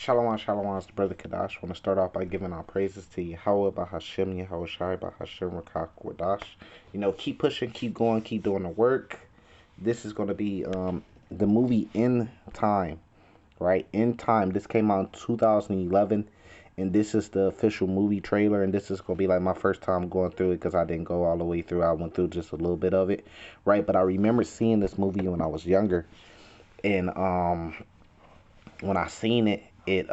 Shalom, shalom, it's the brother Kadash. I want to start off by giving our praises to Yahweh, Bahashem, Yahweh Shai, Bahashem, Rakak, Wadash. Keep pushing, keep going, keep doing the work. This is going to be the movie In Time, right? In Time. This came out in 2011, and this is the official movie trailer, and this is going to be like my first time going through it because I didn't go all the way through. I went through just a little bit of it, right? But I remember seeing this movie when I was younger, and when I seen it, it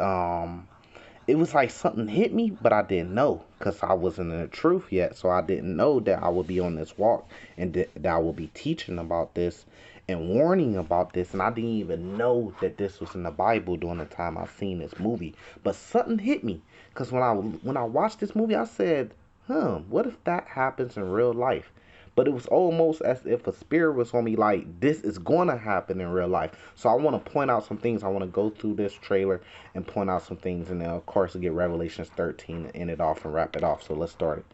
was like something hit me, but I didn't know because I wasn't in the truth yet. So I didn't know that I would be on this walk and that I would be teaching about this and warning about this. And I didn't even know that this was in the Bible during the time I seen this movie. But something hit me because when I watched this movie, I said, what if that happens in real life? But it was almost as if a spirit was on me like, this is going to happen in real life. So I want to point out some things. I want to go through this trailer and point out some things. And then, of course, we get Revelations 13 and end it off and wrap it off. So let's start it.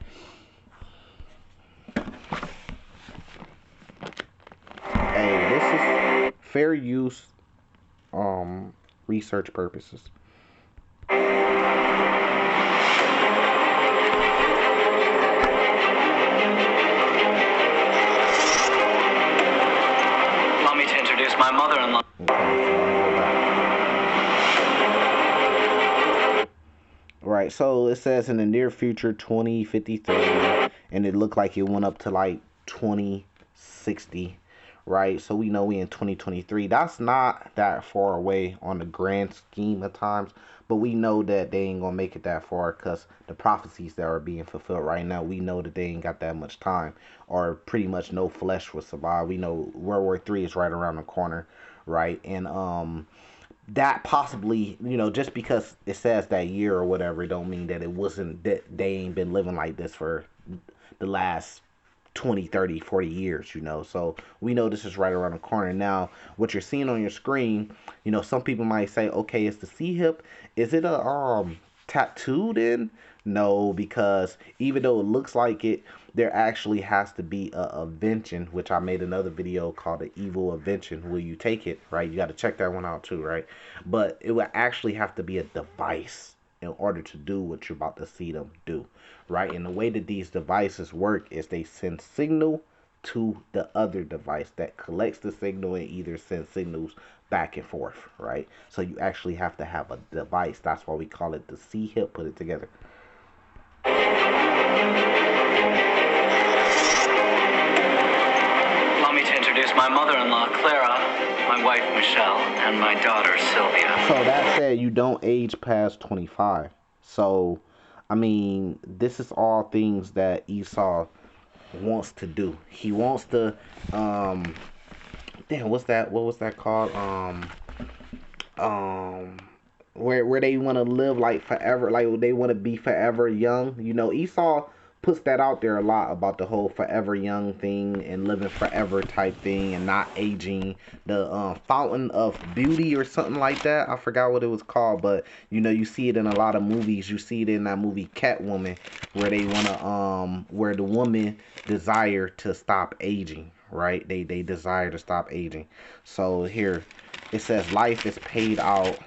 Hey, this is fair use research purposes. My mother-in-law. Right, so it says in the near future 2053, and it looked like it went up to like 2060, right? So we know we in 2023. That's not that far away on the grand scheme of times, but we know that they ain't gonna make it that far because the prophecies that are being fulfilled right now, we know that they ain't got that much time, or pretty much no flesh will survive. We know World War III is right around the corner, right? And that possibly, just because it says that year or whatever, don't mean that it wasn't, that they ain't been living like this for the last 20, 30, 40 years, so we know this is right around the corner. Now what you're seeing on your screen, some people might say, okay, it's the C-hip. Is it a tattoo then? No, because even though it looks like it, there actually has to be a invention, which I made another video called the evil invention. Will you take it? Right, you got to check that one out too, right? But it would actually have to be a device in order to do what you're about to see them do, right? And the way that these devices work is they send signal to the other device that collects the signal and either sends signals back and forth, right? So you actually have to have a device. That's why we call it the C-hip. Put it together. Allow me to introduce my mother-in-law, Clara, my wife, Michelle, and my daughter, Sylvia. So that said, you don't age past 25. So, I mean, this is all things that Esau wants to do. He wants to, damn, what was that called? Where they want to live like forever, like they want to be forever young. Esau puts that out there a lot about the whole forever young thing and living forever type thing and not aging. The fountain of beauty or something like that. I forgot what it was called, but you see it in a lot of movies. You see it in that movie Catwoman, where they wanna where the woman desire to stop aging, right? They desire to stop aging. So here it says life is paid out,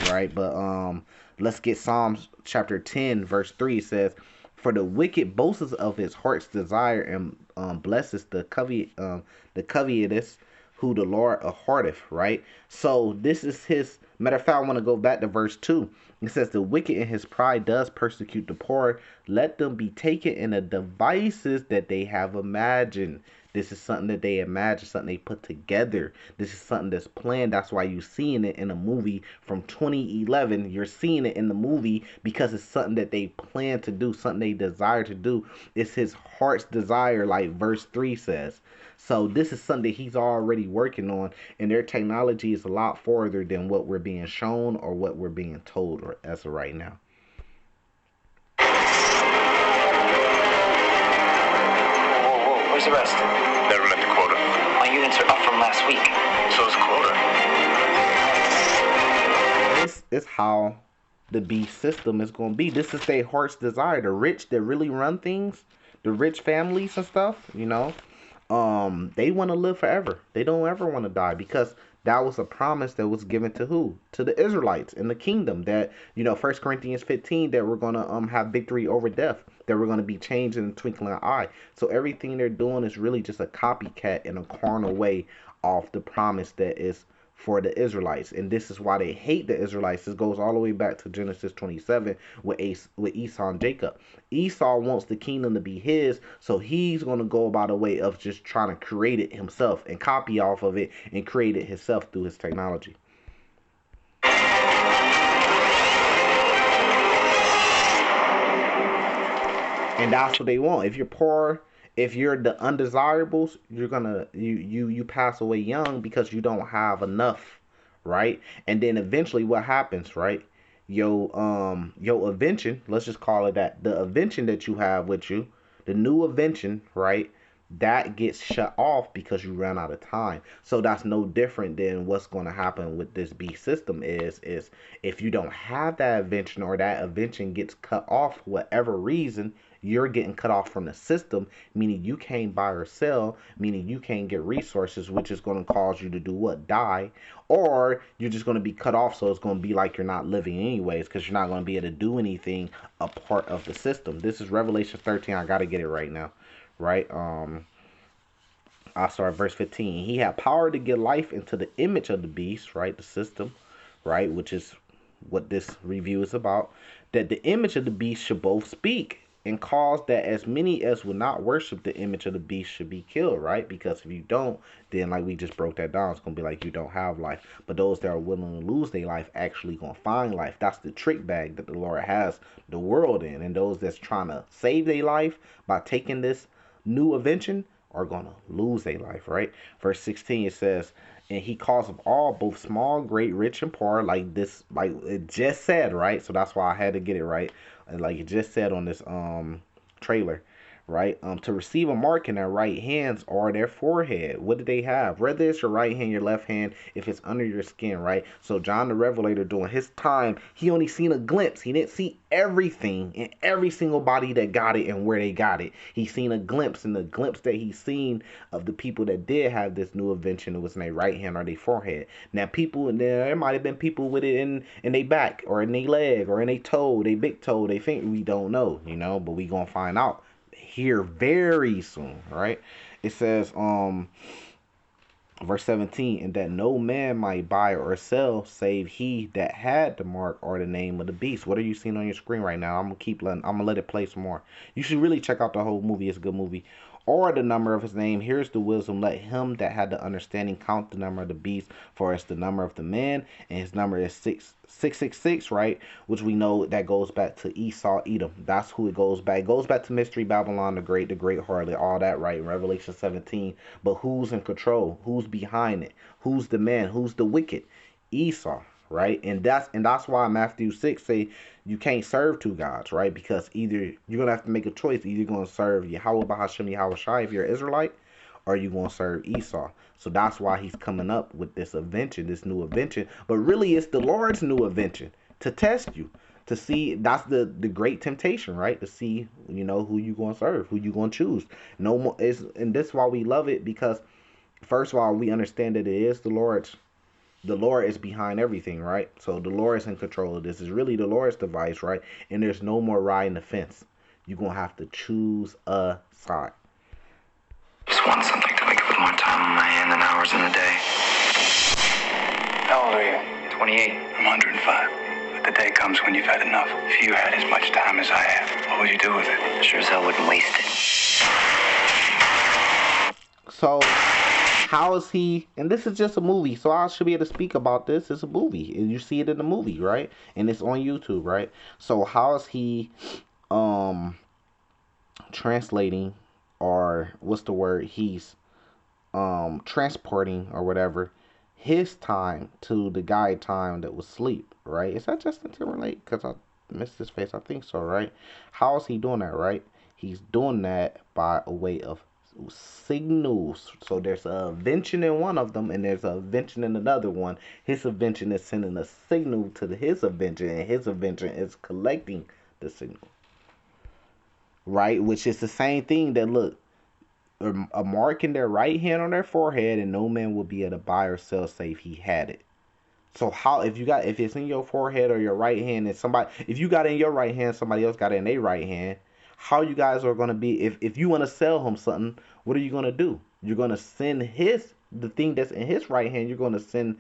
right? But let's get Psalms chapter 10 verse 3. It says, for the wicked boasts of his heart's desire and blesses the covetous who the Lord hearteth, right? So this is his, matter of fact, I want to go back to verse 2. It says, the wicked in his pride does persecute the poor. Let them be taken in the devices that they have imagined. This is something that they imagine, something they put together. This is something that's planned. That's why you're seeing it in a movie from 2011. You're seeing it in the movie because it's something that they plan to do, something they desire to do. It's his heart's desire, like verse 3 says. So this is something that he's already working on, and their technology is a lot farther than what we're being shown or what we're being told as of right now. Whoa, where's the rest? Never met the quota. My units are up from last week. So is quota. This is how the beast system is going to be. This is their heart's desire. The rich that really run things, the rich families and stuff, they want to live forever. They don't ever want to die because That was a promise that was given to who? To the Israelites in the kingdom. That, you know, 1 Corinthians 15, that we're gonna have victory over death. That we're gonna be changed in the twinkling of an eye. So everything they're doing is really just a copycat in a carnal way of the promise that is for the Israelites. And this is why they hate the Israelites. This goes all the way back to Genesis 27 with Esau and Jacob. Esau wants the kingdom to be his, so he's going to go about a way of just trying to create it himself and copy off of it and create it himself through his technology. And that's what they want. If you're poor, if you're the undesirables, you're gonna you pass away young because you don't have enough, right? And then eventually what happens, right? Your invention, let's just call it that, the invention that you have with you, the new invention, right? That gets shut off because you ran out of time. So that's no different than what's going to happen with this beast system is if you don't have that invention, or that invention gets cut off for whatever reason, you're getting cut off from the system, meaning you can't buy or sell, meaning you can't get resources, which is going to cause you to do what? Die. Or you're just going to be cut off, so it's going to be like you're not living anyways, because you're not going to be able to do anything a part of the system. This is Revelation 13. I got to get it right now. Right? I'll start at verse 15. He had power to give life into the image of the beast, right? The system, right? Which is what this review is about. That the image of the beast should both speak, and cause that as many as will not worship the image of the beast should be killed, right? Because if you don't, then like we just broke that down, it's gonna be like you don't have life. But those that are willing to lose their life actually gonna find life. That's the trick bag that the Lord has the world in. And those that's trying to save their life by taking this new invention are gonna lose their life, right? Verse 16, it says, and he calls of all, both small, great, rich, and poor, like this, like it just said, right? So that's why I had to get it right, like it just said on this trailer, right? To receive a mark in their right hands or their forehead. What do they have? Whether it's your right hand, your left hand, if it's under your skin, right? So John the Revelator, during his time, he only seen a glimpse. He didn't see everything in every single body that got it and where they got it. He seen a glimpse, and the glimpse that he seen of the people that did have this new invention, it was in their right hand or their forehead. Now people, there might have been people with it in their back or in their leg or in their toe, their big toe, they think, we don't know, you know, but we gonna find out here very soon, right? It says, verse 17, and that no man might buy or sell save he that had the mark or the name of the beast. What are you seeing on your screen right now? I'm gonna let it play some more. You should really check out the whole movie. It's a good movie. Or the number of his name. Here's the wisdom. Let him that had the understanding count the number of the beast, for it's the number of the man, and his number is 666, right? Which we know that goes back to Esau, Edom. That's who it goes back. It goes back to Mystery Babylon, the great harlot, all that, right? In Revelation 17. But who's in control? Who's behind it? Who's the man? Who's the wicked? Esau, right? And that's why Matthew 6 say you can't serve two gods, right? Because either you're gonna have to make a choice. Either you're gonna serve Yahweh Bahashem Yahweh Shai if you're an Israelite, or you're gonna serve Esau. So that's why he's coming up with this invention, this new invention. But really, it's the Lord's new invention to test you, to see. That's the great temptation, right? To see, you know, who you gonna serve, who you gonna choose. No more. And that's why we love it, because first of all, we understand that it is the Lord's. The Lord is behind everything, right? So the Lord is in control of this. It's really the Lord's device, right? And there's no more riding the fence. You're going to have to choose a side. Just want something to wake up with more time on my hand than hours in a day. How old are you? 28. I'm 105. But the day comes when you've had enough. If you had as much time as I have, what would you do with it? Sure as hell wouldn't waste it. So how is he, and this is just a movie, so I should be able to speak about this. It's a movie, and you see it in the movie, right? And it's on YouTube, right? So how is he translating, or what's the word, he's transporting or whatever, his time to the guy time that was sleep, right? Is that Justin Timberlake? Because I missed his face. I think so, right? How is he doing that, right? He's doing that by a way of signals. So there's a invention in one of them, and there's a invention in another one. His invention is sending a signal to his invention, and his invention is collecting the signal, right? Which is the same thing that, look, a mark in their right hand on their forehead, and no man will be able to buy or sell save he had it. So how if it's in your forehead or your right hand, and somebody if you got it in your right hand, somebody else got it in their right hand, how you guys are gonna be if you want to sell him something, what are you gonna do? You're gonna send the thing that's in his right hand, you're gonna send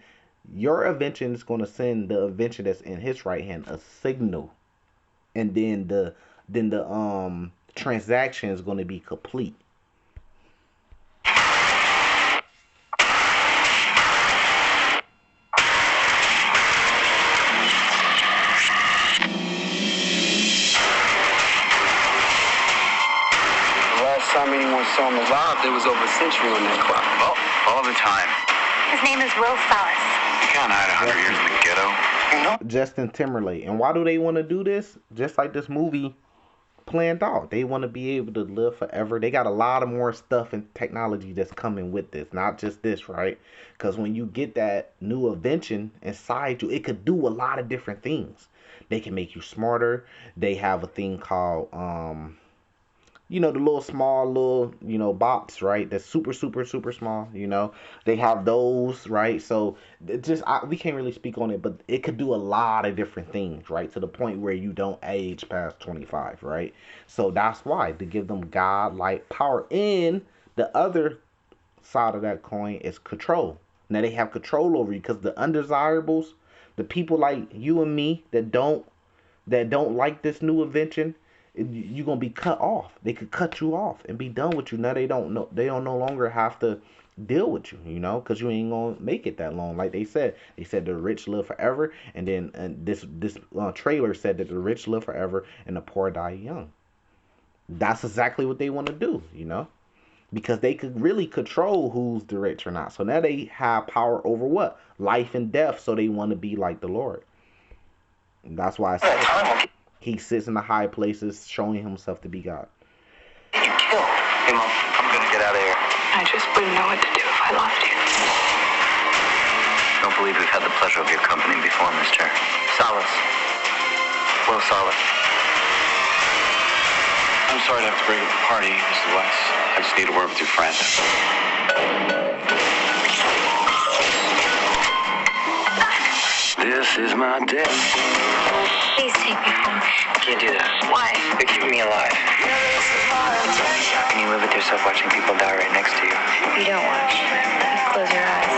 your invention is gonna send the invention that's in his right hand a signal. And then the transaction is gonna be complete. Time anyone saw him alive, there was over a century on that clock. Well, all the time. His name is Will Salas. You can't hide 100 years in the ghetto. You know? Justin Timberlake. And why do they want to do this? Just like this movie planned out. They want to be able to live forever. They got a lot of more stuff and technology that's coming with this. Not just this, right? Because when you get that new invention inside you, it could do a lot of different things. They can make you smarter. They have a thing called the little small bots, right? That's super, super, super small, They have those, right? So we can't really speak on it, but it could do a lot of different things, right? To the point where you don't age past 25, right? So that's why, to give them God-like power. And the other side of that coin is control. Now they have control over you because the undesirables, the people like you and me that don't like this new invention, you're gonna be cut off. They could cut you off and be done with you. Now they don't no longer have to deal with you, because you ain't gonna make it that long. Like they said the rich live forever, and then this trailer said that the rich live forever and the poor die young. That's exactly what they want to do, because they could really control who's the rich or not. So now they have power over what? Life and death. So they want to be like the Lord. And that's why I said he sits in the high places, showing himself to be God. Did you kill? Hey, Mom, I'm gonna get out of here. I just wouldn't know what to do if I lost you. Don't believe we've had the pleasure of your company before, Mr. Salas. Will Salas. I'm sorry to have to break up the party, Mr. West. I just need a word with your friend. This is my death. Please take me home. I can't do that. Why? They're keeping me alive. How can you live with yourself watching people die right next to you? You don't watch. You close your eyes.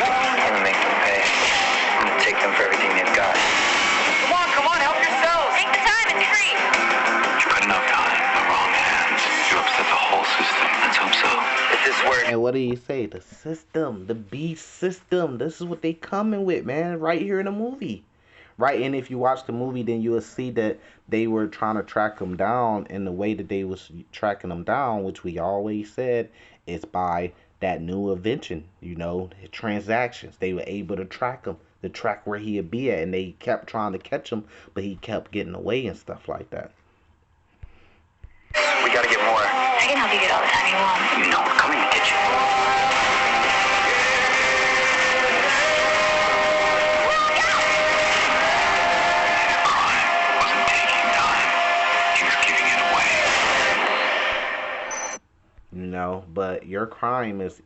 I'm gonna make them pay. I'm gonna take them for everything they've got. Come on, help yourselves. Take the time, it's free. You put enough time in the wrong hands. You upset the whole system. Let's hope so. If this works. And what do you say? The system, the beast system. This is what they coming with, man. Right here in the movie. Right, and if you watch the movie, then you will see that they were trying to track them down, and the way that they was tracking them down, which we always said, is by that new invention, transactions. They were able to track him, to track where he'd be at, and they kept trying to catch him, but he kept getting away and stuff like that. We gotta get more. I can help you get all the time you want. You know we're coming to get you. But your crime is,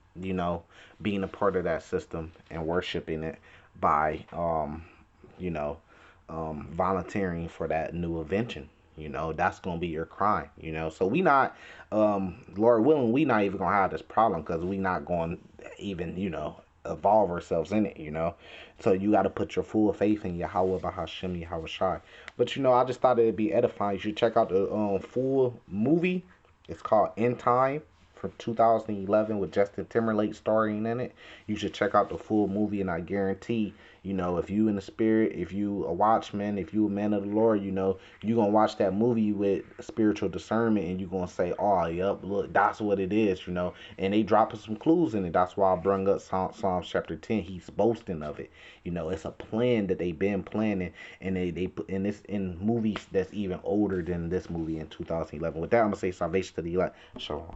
being a part of that system and worshiping it by, volunteering for that new invention. That's going to be your crime, So we not, Lord willing, we not even going to have this problem because we not going to even, evolve ourselves in it, So you got to put your full faith in Yahweh Bahashem Yahweh Shai. But, I just thought it'd be edifying. You should check out the full movie. It's called In Time. From 2011 with Justin Timberlake starring in it. You should check out the full movie, and I guarantee, if you in the spirit, if you a watchman, if you a man of the Lord, you're gonna watch that movie with spiritual discernment, and you're gonna say, oh, yep, look, that's what it is, and they dropping some clues in it. That's why I brung up Psalms chapter 10. He's boasting of it. It's a plan that they've been planning, and they put in this in movies that's even older than this movie in 2011. With that, I'm gonna say salvation to the elect. Shalom.